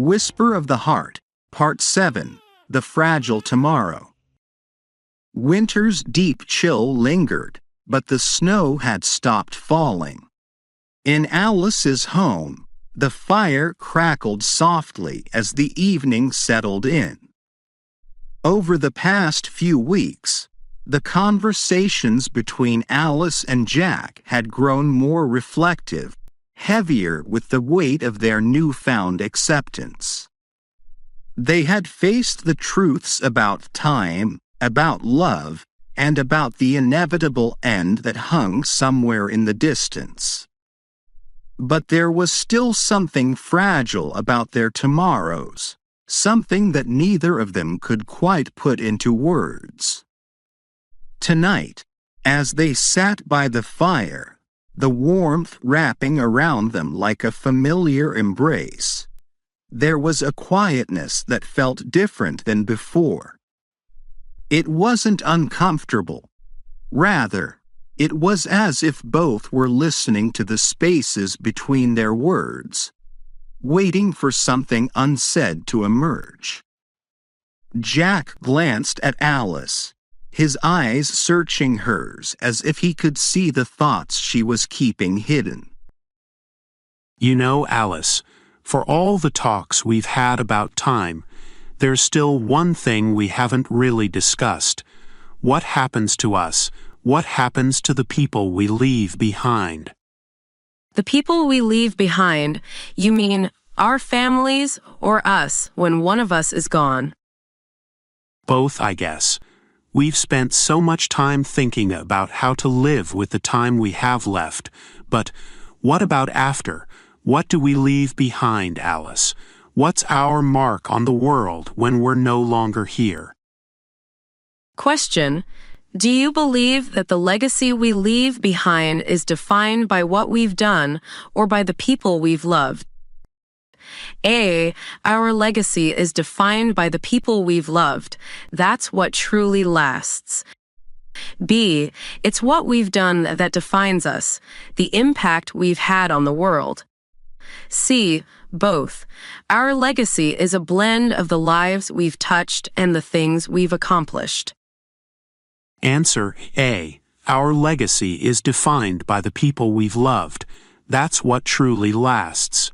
Whisper of the Heart, Part 7, The Fragile Tomorrow. Winter's deep chill lingered, but the snow had stopped falling. In Alice's home, the fire crackled softly as the evening settled in. Over the past few weeks, the conversations between Alice and Jack had grown more reflective, heavier with the weight of their newfound acceptance. They had faced the truths about time, about love, and about the inevitable end that hung somewhere in the distance. But there was still something fragile about their tomorrows, something that neither of them could quite put into words. Tonight, as they sat by the fire, the warmth wrapping around them like a familiar embrace, there was a quietness that felt different than before. It wasn't uncomfortable. Rather, it was as if both were listening to the spaces between their words, waiting for something unsaid to emerge. Jack glanced at Alice, his eyes searching hers as if he could see the thoughts she was keeping hidden. You know, Alice, for all the talks we've had about time, there's still one thing we haven't really discussed. What happens to us? What happens to the people we leave behind? The people we leave behind, you mean our families or us when one of us is gone? Both, I guess. We've spent so much time thinking about how to live with the time we have left, but what about after? What do we leave behind, Alice? What's our mark on the world when we're no longer here? Question: do you believe that the legacy we leave behind is defined by what we've done or by the people we've loved? A. Our legacy is defined by the people we've loved. That's what truly lasts. B. It's what we've done that defines us, the impact we've had on the world. C. Both. Our legacy is a blend of the lives we've touched and the things we've accomplished. Answer A. Our legacy is defined by the people we've loved. That's what truly lasts.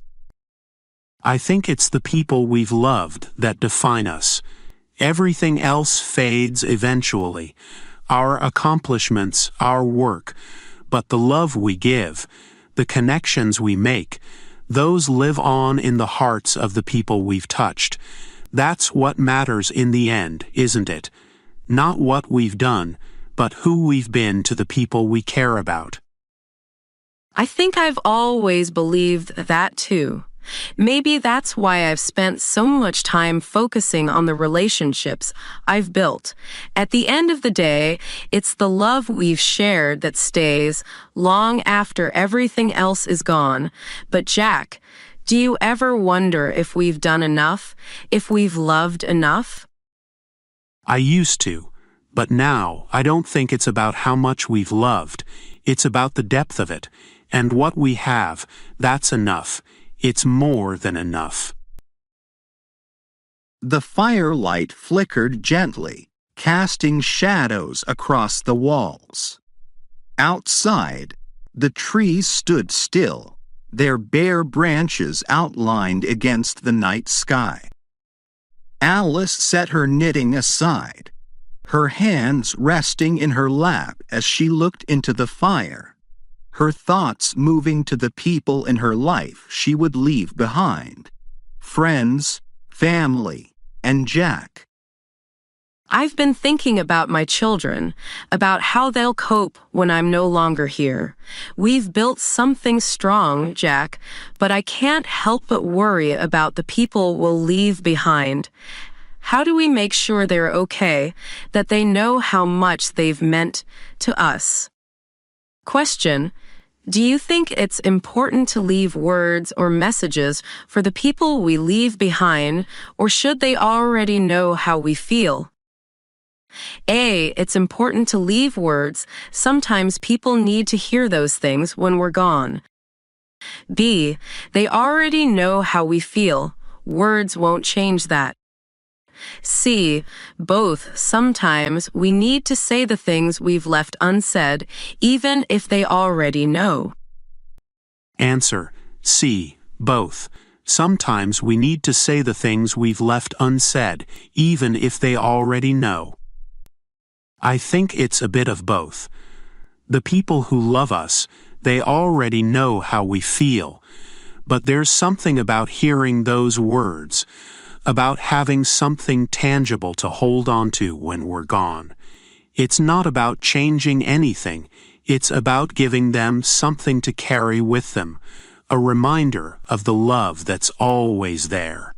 I think it's the people we've loved that define us. Everything else fades eventually. Our accomplishments, our work. But the love we give, the connections we make, those live on in the hearts of the people we've touched. That's what matters in the end, isn't it? Not what we've done, but who we've been to the people we care about. I think I've always believed that too. Maybe that's why I've spent so much time focusing on the relationships I've built. At the end of the day, it's the love we've shared that stays long after everything else is gone. But Jack, do you ever wonder if we've done enough? If we've loved enough? I used to, but now I don't think it's about how much we've loved. It's about the depth of it. And what we have, that's enough. It's more than enough. The firelight flickered gently, casting shadows across the walls. Outside, the trees stood still, their bare branches outlined against the night sky. Alice set her knitting aside, her hands resting in her lap as she looked into the fire, her thoughts moving to the people in her life she would leave behind: friends, family, and Jack. I've been thinking about my children, about how they'll cope when I'm no longer here. We've built something strong, Jack, but I can't help but worry about the people we'll leave behind. How do we make sure they're okay, that they know how much they've meant to us? Question: do you think it's important to leave words or messages for the people we leave behind, or should they already know how we feel? A. It's important to leave words. Sometimes people need to hear those things when we're gone. B. They already know how we feel. Words won't change that. C. Both. Sometimes we need to say the things we've left unsaid, even if they already know. Answer: C. Both. Sometimes we need to say the things we've left unsaid, even if they already know. I think it's a bit of both. The people who love us, they already know how we feel. But there's something about hearing those words, about having something tangible to hold on to when we're gone. It's not about changing anything. It's about giving them something to carry with them, a reminder of the love that's always there.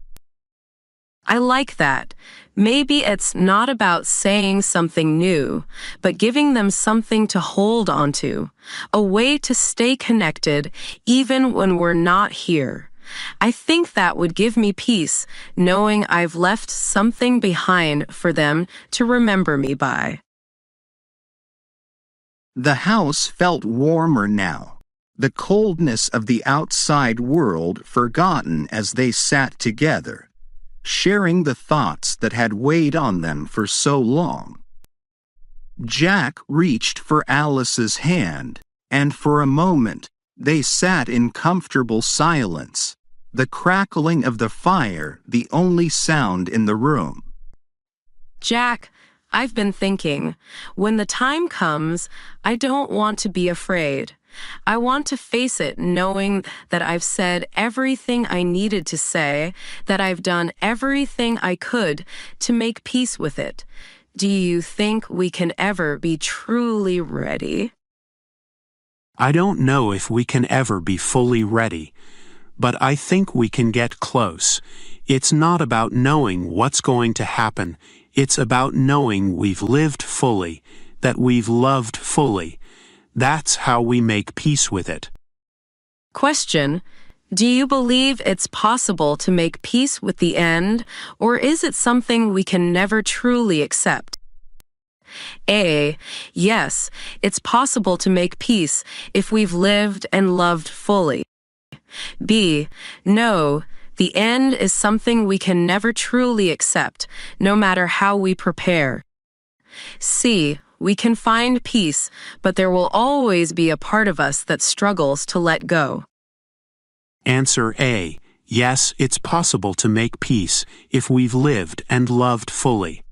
I like that. Maybe it's not about saying something new, but giving them something to hold on to, a way to stay connected even when we're not here. I think that would give me peace, knowing I've left something behind for them to remember me by. The house felt warmer now, the coldness of the outside world forgotten as they sat together, sharing the thoughts that had weighed on them for so long. Jack reached for Alice's hand, and for a moment they sat in comfortable silence, the crackling of the fire the only sound in the room. Jack, I've been thinking, when the time comes, I don't want to be afraid. I want to face it knowing that I've said everything I needed to say, that I've done everything I could to make peace with it. Do you think we can ever be truly ready? I don't know if we can ever be fully ready, but I think we can get close. It's not about knowing what's going to happen. It's about knowing we've lived fully, that we've loved fully. That's how we make peace with it. Question: do you believe it's possible to make peace with the end, or is it something we can never truly accept? A. Yes, it's possible to make peace if we've lived and loved fully. B. No, the end is something we can never truly accept, no matter how we prepare. C. We can find peace, but there will always be a part of us that struggles to let go. Answer A. Yes, it's possible to make peace if we've lived and loved fully.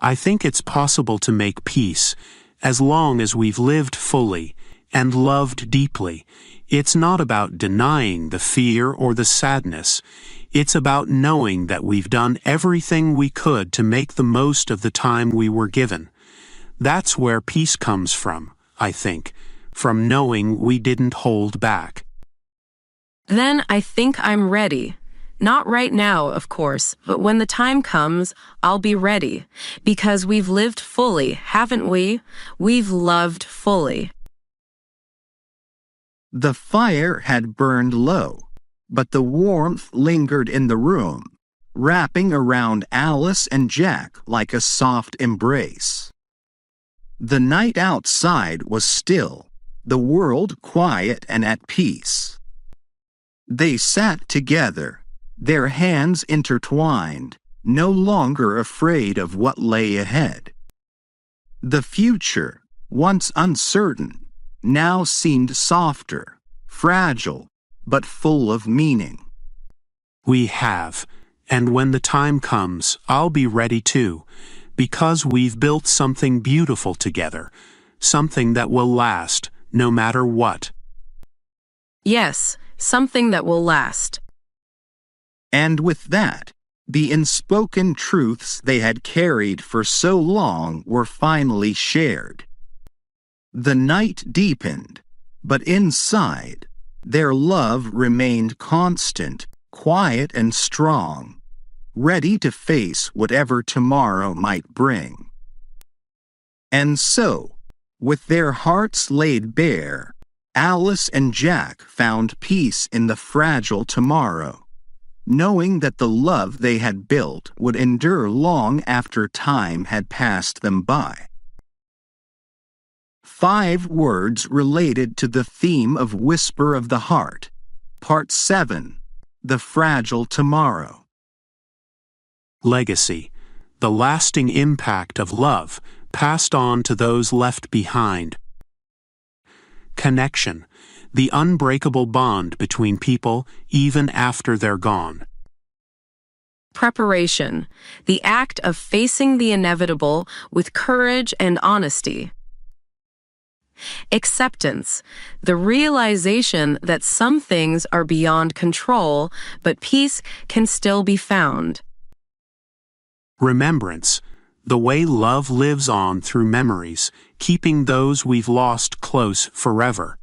I think it's possible to make peace as long as we've lived fully and loved deeply. It's not about denying the fear or the sadness. It's about knowing that we've done everything we could to make the most of the time we were given. That's where peace comes from, I think, from knowing we didn't hold back. Then I think I'm ready. Not right now, of course, but when the time comes, I'll be ready. Because we've lived fully, haven't we? We've loved fully. The fire had burned low, but the warmth lingered in the room, wrapping around Alice and Jack like a soft embrace. The night outside was still, the world quiet and at peace. They sat together, their hands intertwined, no longer afraid of what lay ahead. The future, once uncertain, now seemed softer, fragile, but full of meaning. We have, and when the time comes, I'll be ready too, because we've built something beautiful together, something that will last, no matter what. Yes, something that will last. And with that, the unspoken truths they had carried for so long were finally shared. The night deepened, but inside, their love remained constant, quiet and strong, ready to face whatever tomorrow might bring. And so, with their hearts laid bare, Alice and Jack found peace in the fragile tomorrow, knowing that the love they had built would endure long after time had passed them by. 5 words related to the theme of Whisper of the Heart, Part 7, the fragile tomorrow. Legacy, the lasting impact of love passed on to those left behind. Connection, the unbreakable bond between people even after they're gone. Preparation, the act of facing the inevitable with courage and honesty. Acceptance, the realization that some things are beyond control, but peace can still be found. Remembrance, the way love lives on through memories, keeping those we've lost close forever.